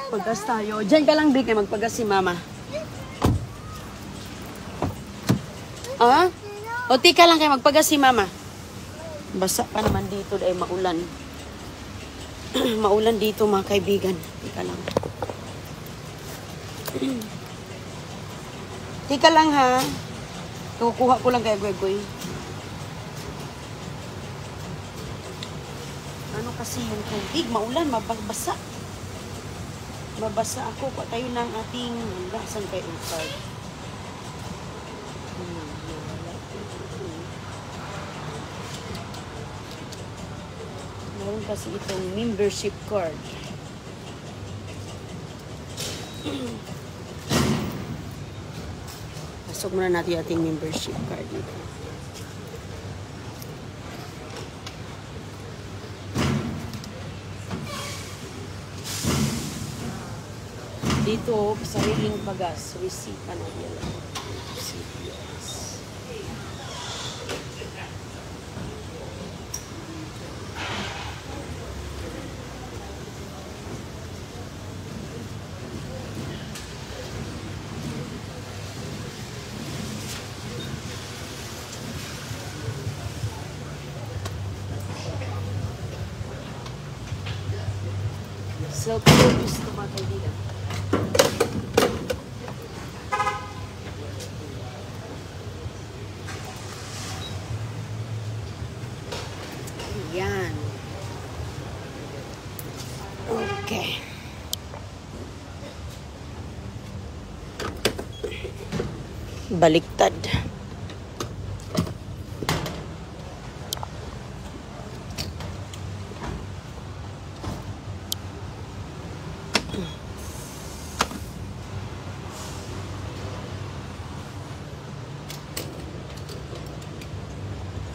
Pagkas tayo. Diyan ka lang, Big, magpagas si Mama. Ah? O, tika lang kayo, magpagas si Mama. Basa pa naman dito dahil maulan. Maulan dito, mga kaibigan. Tika lang. Tika lang, ha? Kukuha ko lang kay Goy. Ano kasi yung tubig? Maulan, mabasa. Mabasa ako. Pa tayo ng ating lasan kay Upad. Meron kasi itong membership card. Pasok muna natin yung ating membership card dito. Dito, sariling pagas. Receipt pa na yan. CPS. Self-service ito, mga kaibigan. Yan. Okay. Baliktad.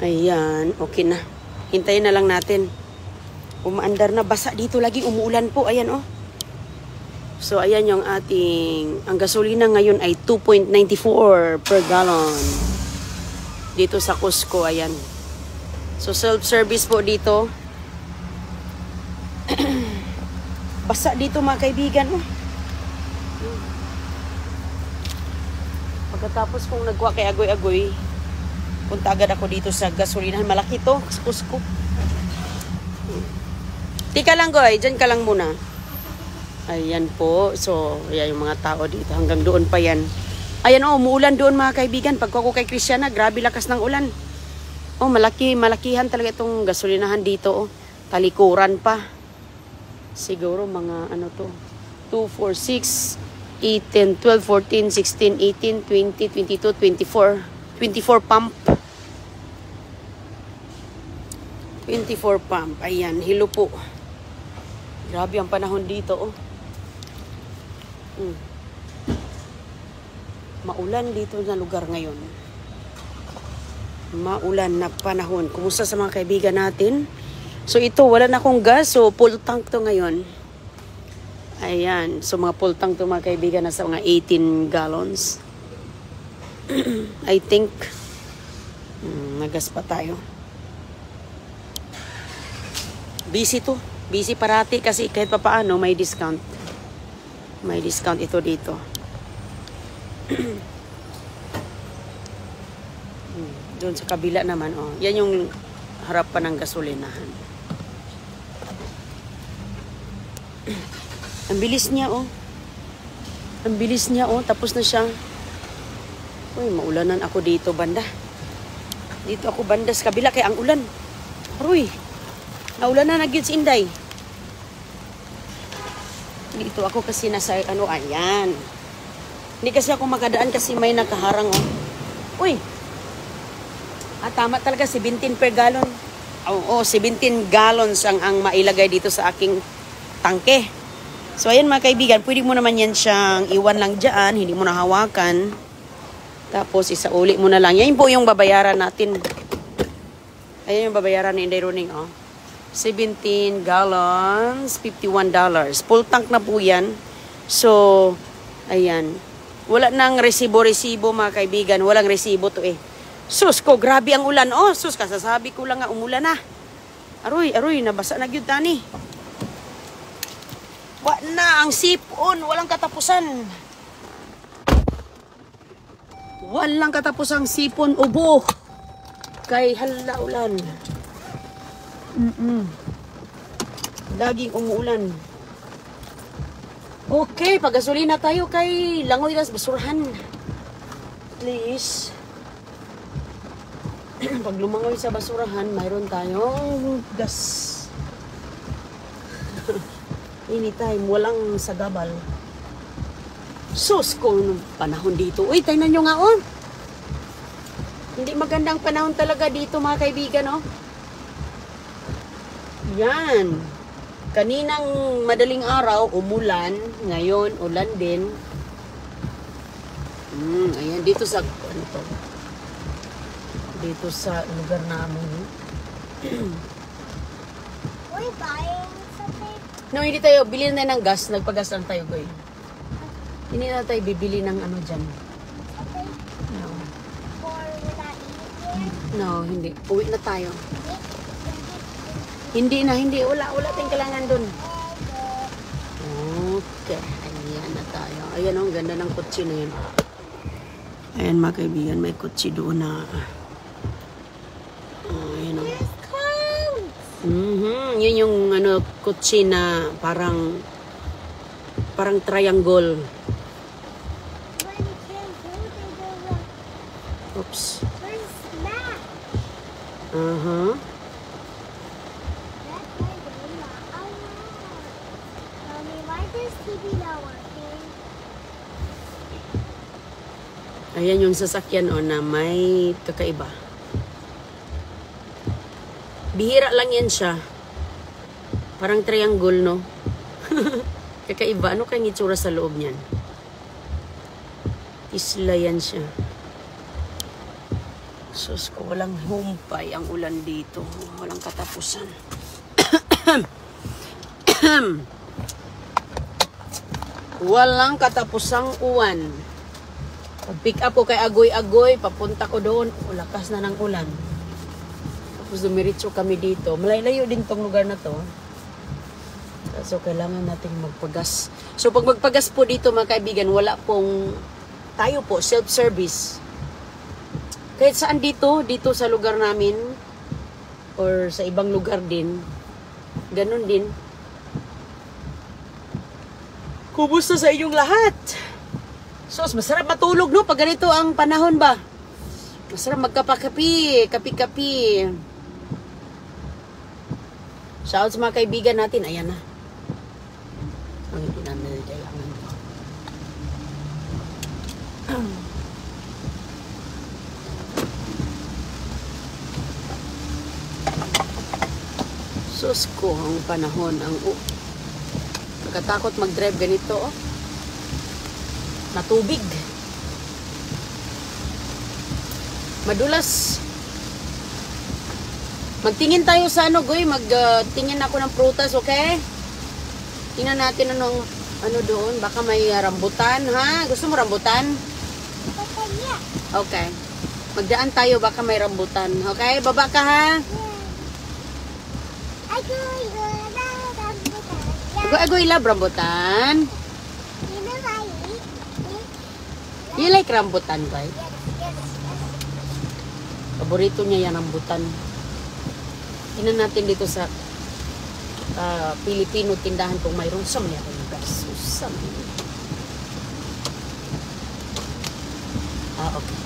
Ayan, okay na. Hintayin na lang natin. Umaandar na, basa dito lagi, umuulan po. Ayan, oh. So, ayan yung ating, ang gasolina ngayon ay 2.94 per gallon. Dito sa Cusco, ayan. So, self-service po dito. Basa dito, mga kaibigan, oh. Pagkatapos kung nagwa kay Agoy-Agoy, punta agad ako dito sa gasolinahan. Malaki to, Cusco. Tika lang, Goy. Diyan ka lang muna. Ayan po. So, ayan yung mga tao dito. Hanggang doon pa yan. Ayan, oh, umuulan doon, mga kaibigan. Pagka ako kay Christiana, grabe lakas ng ulan. Oh, malakihan talaga itong gasolinahan dito, oh. Talikuran pa. Siguro mga, ano to, 2, 4, 6, 8, 10, 12, 14, 16, 18, 20, 22, 24. 24 pump. 24 pump. Ayan, hilo po. Grabe ang panahon dito, oh. Maulan dito na lugar ngayon. Maulan na panahon. Kumusta sa mga kaibigan natin? So ito, wala na akong gas. So full tank to ngayon. Ayan. So mga full tank to, mga kaibigan, nasa mga 18 gallons. I think nagas pa tayo. Busy to. Busy parati kasi kahit pa paano may discount. May discount ito dito. Doon sa kabila naman, oh. Yan yung harap pa ng gasolinahan. Ang bilis niya, oh. Ang bilis niya, oh. Tapos na siya. Uy, maulanan ako dito, banda. Dito ako, banda, sa kabila, kaya ang ulan. Aroy, naulan na nagyud si Inday. Dito ako kasi nasa, ano, ayan. Hindi kasi ako makadaan kasi may nakaharang, oh. Uy, tama talaga, 17 per gallon. Oo, 17 gallons ang mailagay dito sa aking tangke. So, ayan mga kaibigan, pwede mo naman yan siyang iwan lang dyan, hindi mo na hawakan. Tapos, isauli mo na lang. Yan po yung babayaran natin. Ayan yung babayaran ni Inday Roning, oh. 17 gallons, $51. Full tank na po yan. So, ayan. Wala nang resibo-resibo, mga kaibigan. Walang resibo to, eh. Sus ko, grabe ang ulan. Oh, sus, kasasabi ko lang nga, umulan na. Aroy, nabasa na gyud tani. Na ang sipon, walang katapusan. Walang katapusang sipon, ubo. Kay halaulan. Laging umuulan. Okay, pagasolina tayo kay langoy das basurahan. Please. Pag lumangoy sa basurahan, mayroon tayong gas. Anytime, walang sagabal. Sus, kung panahon dito. Uy, tingnan nyo nga, oh. Hindi magandang panahon talaga dito, mga kaibigan, oh. Yan. Kaninang madaling araw, umulan. Ngayon, ulan din. Ayan, dito sa, ano to? Dito sa lugar namin. We're buying something. No, hindi tayo. Bili na ng gas. Nagpagas lang tayo, goy. Hindi na tayo bibili ng ano dyan. Okay. No. Or we're not eating here. No, hindi. Uwi na tayo. Hindi na, hindi. Wala tayong kailangan dun. Okay. Ayan na tayo. Ayan, ang ganda ng kotse na yun. Ayan, mga kaibigan. May kotse doon na. Ayan, oh. Yun yung ano, kotse na parang triangle. When you can't do it, they go like, Oops. where's Matt? That's my grandma. Oh, wow. Mommy, why is this TV not working? Ayan yung sasakyan o na may kakaiba. Bihira lang yan siya. Parang triangle, no? Kakaiba. Ano kayang itsura sa loob niyan? Isla yan siya. Sus ko, walang humpay ang ulan dito. Walang katapusan. Walang katapusang uwan. Pag-pick up ko kay Agoy-Agoy, papunta ko doon. Lakas na ng ulan. Tapos dumiritso kami dito. Malayo din tong lugar na to. So, kailangan nating magpagas. So, pag magpagas po dito, mga kaibigan, wala pong tayo po, self-service. Kahit saan dito sa lugar namin, or sa ibang lugar din, ganun din. Kumusta sa inyong lahat? So, masarap matulog, no? Pag ganito ang panahon ba? Masarap magkapakapi, kapi-kapi. Shout sa mga kaibigan natin. Ayan na. Ang hindi namin kailangan. Sus ko, ang panahon. Nakatakot mag-drive ganito. Oh. Natubig. Madulas. Magtingin tayo sa ano, Goy. Magtingin ako ng prutas, okay? Tingnan natin ano doon. Baka may rambutan, ha? Gusto mo rambutan? Okay, yeah. Okay. Magdaan tayo, baka may rambutan. Okay? Baba ka, ha? Agoy, love rambutan. You know I eat? You like rambutan, Goy? Yes. Paborito niya yan, rambutan. Tingnan natin dito sa Pilipino tindahan kung mayroon sa mayroon, guys. Okay.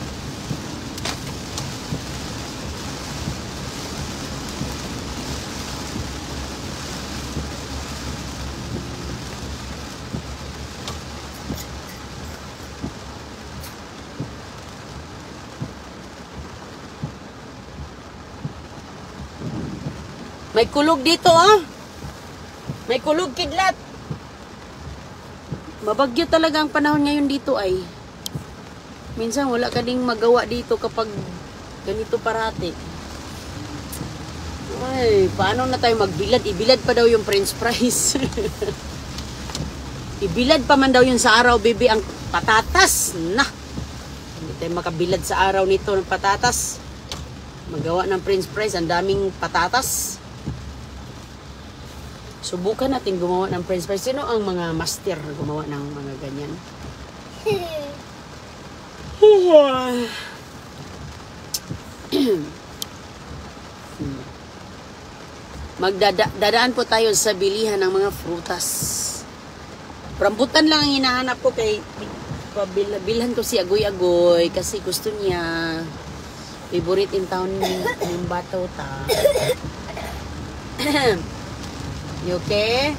May kulog dito, ah. May kulog, kidlat. Mabagyo talaga ang panahon ngayon dito ay. Minsan wala ka ding magawa dito kapag ganito parati. Ay, paano na tayo magbilad? Ibilad pa daw yung french fries. Ibilad pa man daw yun sa araw, baby, ang patatas. Hindi tayo makabilad sa araw nito ng patatas. Magawa ng french fries, ang daming patatas. Subukan natin gumawa ng french fries. Sino ang mga master na gumawa ng mga ganyan? Dadaan po tayo sa bilihan ng mga frutas. Rambutan lang ang hinahanap ko kay bilhan ko si Agoy-Agoy kasi gusto niya. Favorite in town yung bataw ta. You okay?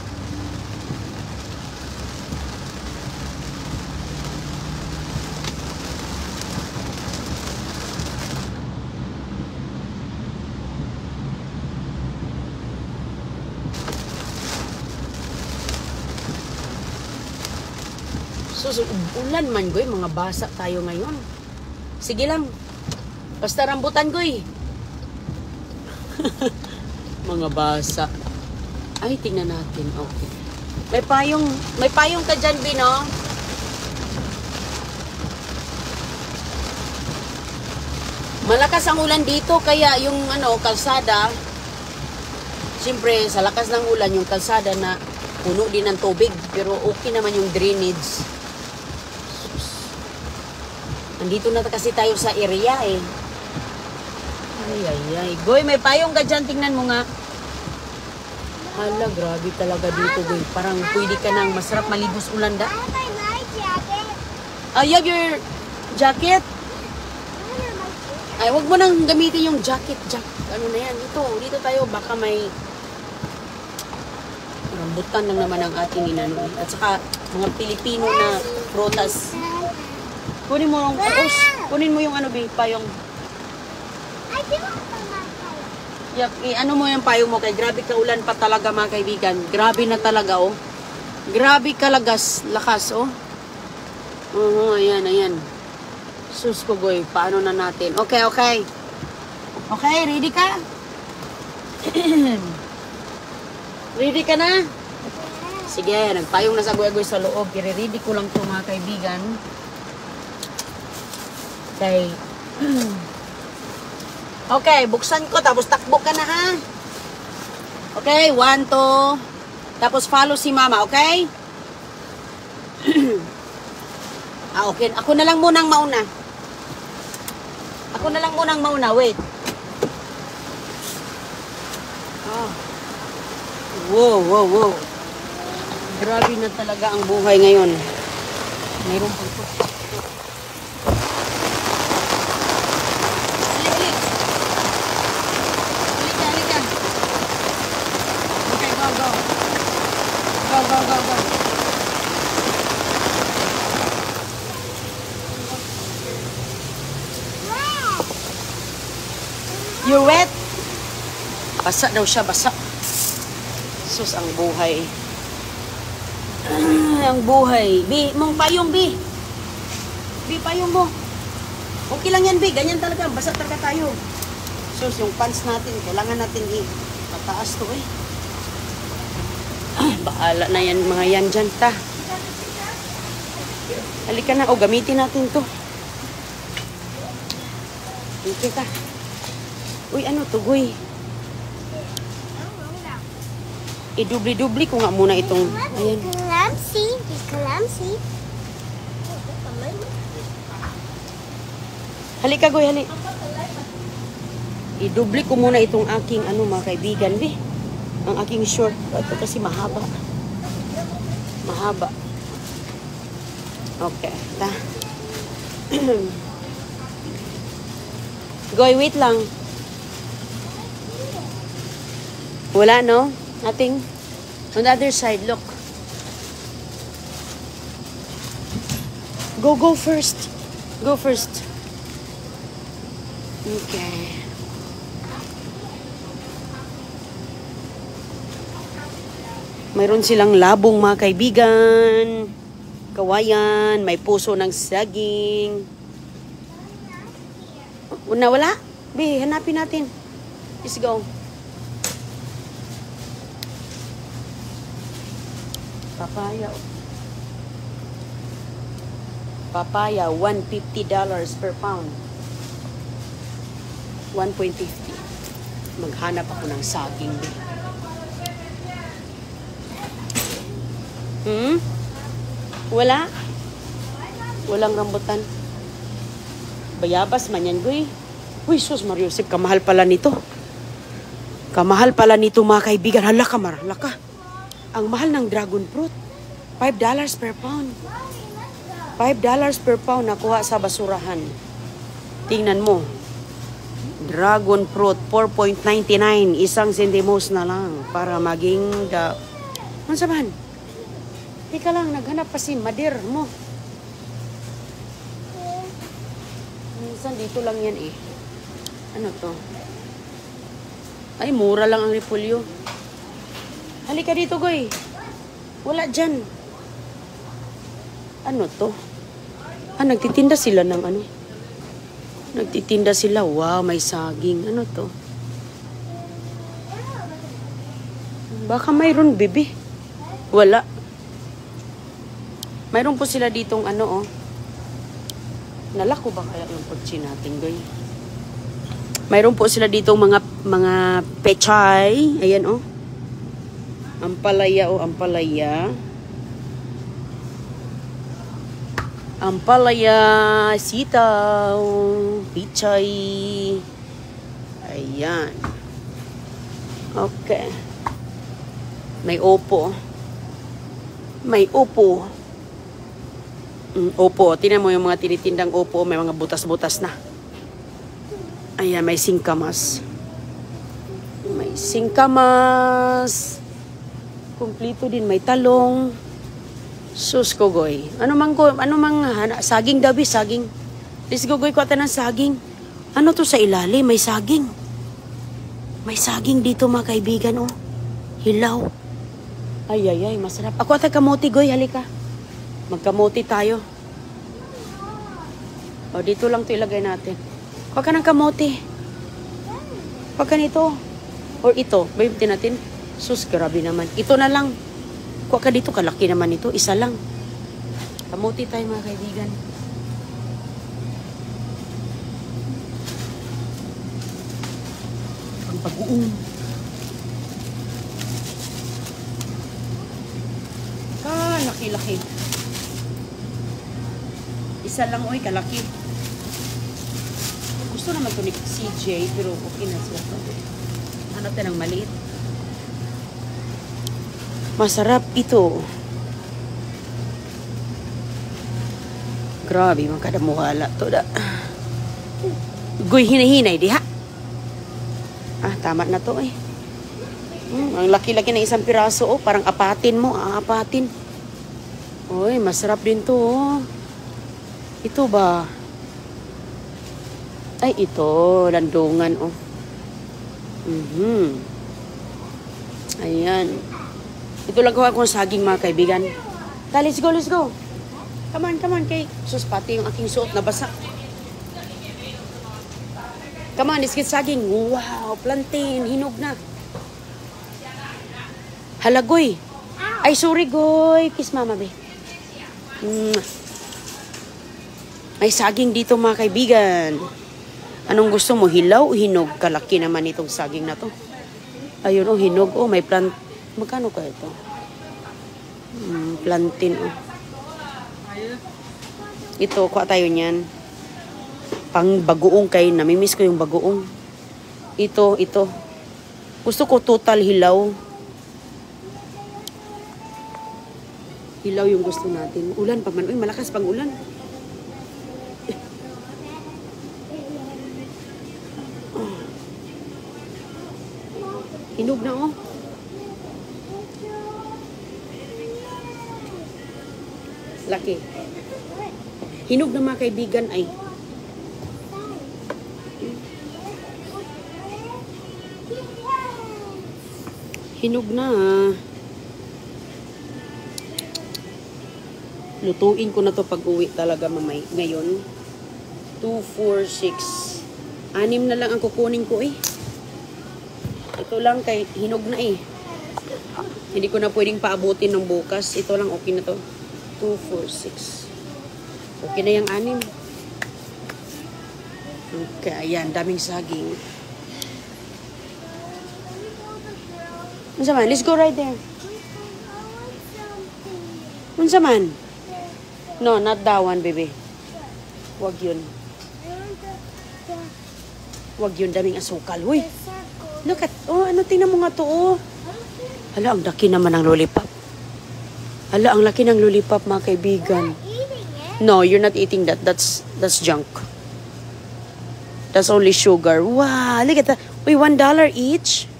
So, ulan man, goy. Mga basa tayo ngayon. Sige lang. Basta rambutan, goy. Mga basa. Ay, tingnan natin. Okay. May payong ka dyan, Bino. Malakas ang ulan dito, kaya yung kalsada, siyempre, sa lakas ng ulan, yung kalsada na puno din ng tubig. Pero okay naman yung drainage. Nandito na kasi tayo sa area eh. Ay. Goy, may payong ka dyan. Tingnan mo nga. Hala, grabe talaga dito, goy. Parang pwede ka nang masarap malibos ulan da. I have my light jacket. You have your jacket? Ay, wag mo nang gamitin yung jacket. Ano na yan? Dito tayo. Baka may rambutan lang naman ang ating inano. At saka, mga Pilipino na prutas. Kunin mo yung payong. I do want my light. Ano mo yung payong mo kay grabe ka ulan pa talaga mga kaibigan. Grabe na talaga oh. Grabe ka lakas oh. Ayan. Sus ko goy, paano na natin? Okay. Okay, ready ka? Ready ka na? Sige, nagpayong na sa goy sa loob. I-ready ko lang to mga kaibigan. Okay, buksan ko tapos takbo ka na ha. Okay, 1, 2. Tapos follow si mama, okay? Okay. Ako na lang munang mauna. Wait. Wow. Grabe na talaga ang buhay ngayon. Mayroon pa ito. Go. You're wet? Basa daw siya, basa. Sus, ang buhay. Ang buhay. Bi, mong payong, Bi. Bi, payong mo. Okay lang yan, Bi. Ganyan talaga. Basa talaga tayo. Sus, yung pants natin, kailangan natin pataas to eh. Bahala na yan, mga yan dyan, ta. Halika na, gamitin natin to. Okay ka. Uy, ano to, Goy? I-dubli-dubli ko nga muna itong, ayan. Kalamsi. Halika, Goy, hali. I-dubli ko muna itong aking, mga kaibigan, Bi. Ang aking short. Ito kasi mahaba. Okay, ta. Goy, wait lang. Wala, no? Nothing? On the other side, look. Go first. Okay. Mayroon silang labong mga kaibigan. Kawayan. May puso ng saging. Wala? Be, hanapin natin. Let's go. Papaya, $150 per pound. 1.50. Maghanap ako ng saging. Wala? Walang rambutan. Bayabas man yan, guy. Uy, sus, Mariusip, kamahal pala nito. Kamahal pala nito, mga kaibigan. Hala ka, hala ka. Ang mahal ng dragon fruit. $5 per pound. $5 per pound nakuha sa basurahan. Tingnan mo. Dragon fruit, 4.99. Isang sentimos na lang para maging Ano sabahan? Tika lang, naghanap pa si Madir mo. Minsan dito lang yan eh. Ano to? Ay, mura lang ang repolyo. Halika dito, Goy. Wala dyan. Ano to? Nagtitinda sila ng ano? Nagtitinda sila. Wow, may saging. Ano to? Baka mayroon, bibi. Wala. Mayroon po sila ditong ano, oh. Nalako ba kaya yung pagchi natin, Goy? Mayroon po sila ditong mga pechay. Ayan, oh. Ampalaya, oh, ampalaya. Ampalaya, sitaw, pichay. Ayan. Okay. May opo. May opo. Opo. Tingnan mo yung mga tinitindang opo. May mga butas-butas na. Ayan, may singkamas. May singkamas. Kumplito din. May talong. Sus ko, Goy. Ano mang saging daw, saging. Let's go, Goy, kuwata ng saging. Ano to sa ilalim? May saging. May saging dito, mga kaibigan, oh. Hilaw. Ay, masarap. Ako ata kamote, Goy, halika. Magkamote tayo. O, dito lang ito ilagay natin. Huwag ka ng kamote. Huwag ka nito. Or ito. Bayo natin. Sus, grabe naman. Ito na lang. Huwag ka dito. Kalaki naman ito. Isa lang. Kamote tayo, mga kaibigan. Ang pag-uong. Laki-laki. Isa lang, oy, kalaki. Gusto naman ito ni CJ, pero okay na sila. Hanap tayo ng maliit. Masarap ito. Grabe, makadamuhala to da. Guy, hinahinay, di ha? Tama na to, eh. Ang laki-laki na isang piraso, oh. Parang apatin mo, apatin. Uy, masarap din to, oh. Ito ba? Ay, ito. Landungan, oh. Ayan. Ito lang gawa kong saging, mga kaibigan. Let's go, let's go. Come on, kay. Sus, pati yung aking suot na basa. Come on, let's get saging. Wow, plantain. Hinog na. Hala, Goy. Ay, sorry, Goy. Kiss mama, be. May saging dito, mga kaibigan. Anong gusto mo? Hilaw o hinog? Kalaki naman itong saging na to. Ayun, oh, hinog. Oh, may plant. Magkano ka ito? Plantain, oh. Ito, kuha tayo niyan. Pang bagoong kayo. Namimiss ko yung bagoong. Ito. Gusto ko total hilaw. Hilaw yung gusto natin. Ulan pa man. Uy, malakas pang ulan. Hinog na, oh. Laki. Hinog na, mga kaibigan, ay. Hinog na, lutuin ko na to pag uwi talaga, mamay. Ngayon, 2, 4, 6. 6 na lang ang kukunin ko, eh. Ito lang kay hinog na, eh. Hindi ko na pwedeng paabutin ng bukas. Ito lang, okay na to. 2, 4, 6. Okay na yung 6. Okay, ayan. Daming saging. Unsa man? Let's go right there. Unsa man? No, not that one, baby. Wag yun. I want Wag yun, daming asukal. Uy, the circle. look at, ano, tingnan mo nga to, Hala, ang laki naman ng lollipop. Hala, ang laki ng lollipop, mga kaibigan. Eating it? No, you're not eating that. That's junk. That's only sugar. Wow, look at that. Uy, $1 each?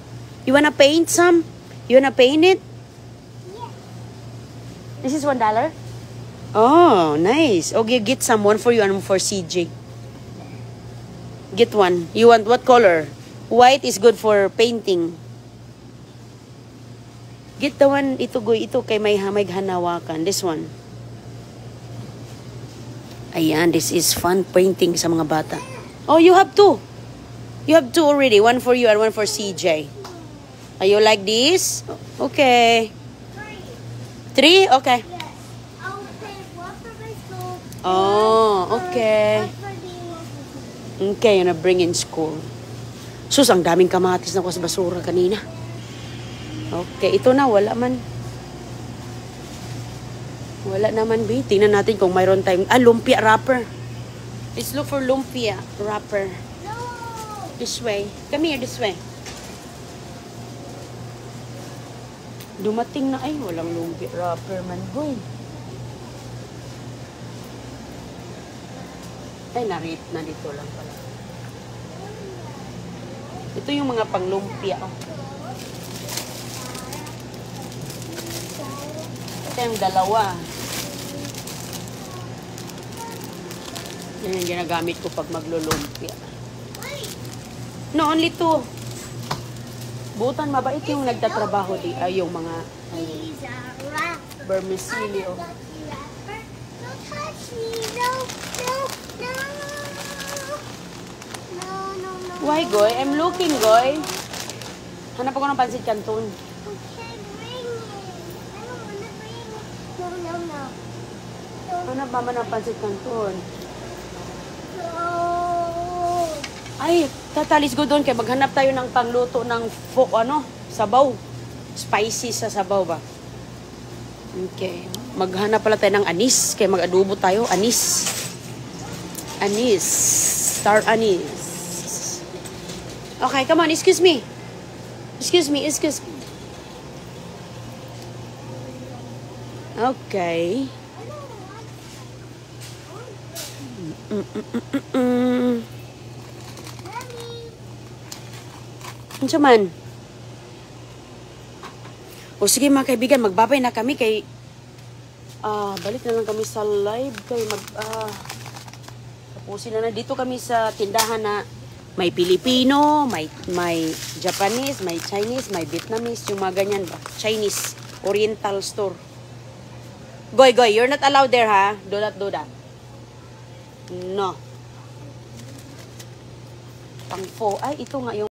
You wanna paint some? You wanna paint it? Yeah. This is $1? Oh, nice. Okay, get some. One for you and one for CJ. Get one. You want what color? White is good for painting. Get the one, ito kay may hanawakan. This one. Ayan, this is fun painting sa mga bata. Oh, you have two. You have two already. One for you and one for CJ. Are you like this? Okay. 3? Okay. Yes. I'll pick one for my school. Oh, okay. One for the Okay, yun na bring in school. Sus, ang daming kamatis na ko sa basura kanina. Okay, ito na, wala man. Wala naman, B. Tingnan natin kung mayroon time. Lumpia wrapper. Let's look for lumpia wrapper. No. This way. Come here, this way. Dumating na, ay, walang lumpia wrapper man. Hoy. Ay, na dito lang pala. Ito yung mga panglumpia. Oh. Ito yung dalawa. Yan yung ginagamit ko pag maglulumpia. No, only 2. Butan, mabait yung nagtatrabaho di. Ay, yung mga He's a rapper. vermicelli. Oh. Rapper. Don't touch me. No. No. No. No. No. No. Why, Goy? I'm looking, Goy. Hanap ako ng pansit canton. Okay, bring it. I don't want to bring it. No. No. No. Hanap mama ng pansit canton. No. Ay, tatalis go doon kaya maghanap tayo ng pangluto ng sabaw. Spicy sa sabaw ba? Okay. Maghanap pala tayo ng anis. Kaya mag-adobo tayo. Anis. Anis. Star anis. Okay, come on. Excuse me. Excuse me. Excuse me. Okay. Ano man? O sige mga kaibigan, magbabay na kami kay balik na lang kami sa live kay tapusin na dito kami sa tindahan na may Pilipino, may Japanese, may Chinese, may Vietnamese, yung mga ganyan ba? Chinese, Oriental store. Goy, you're not allowed there, ha? Do not do that. No. Ay, ito nga yung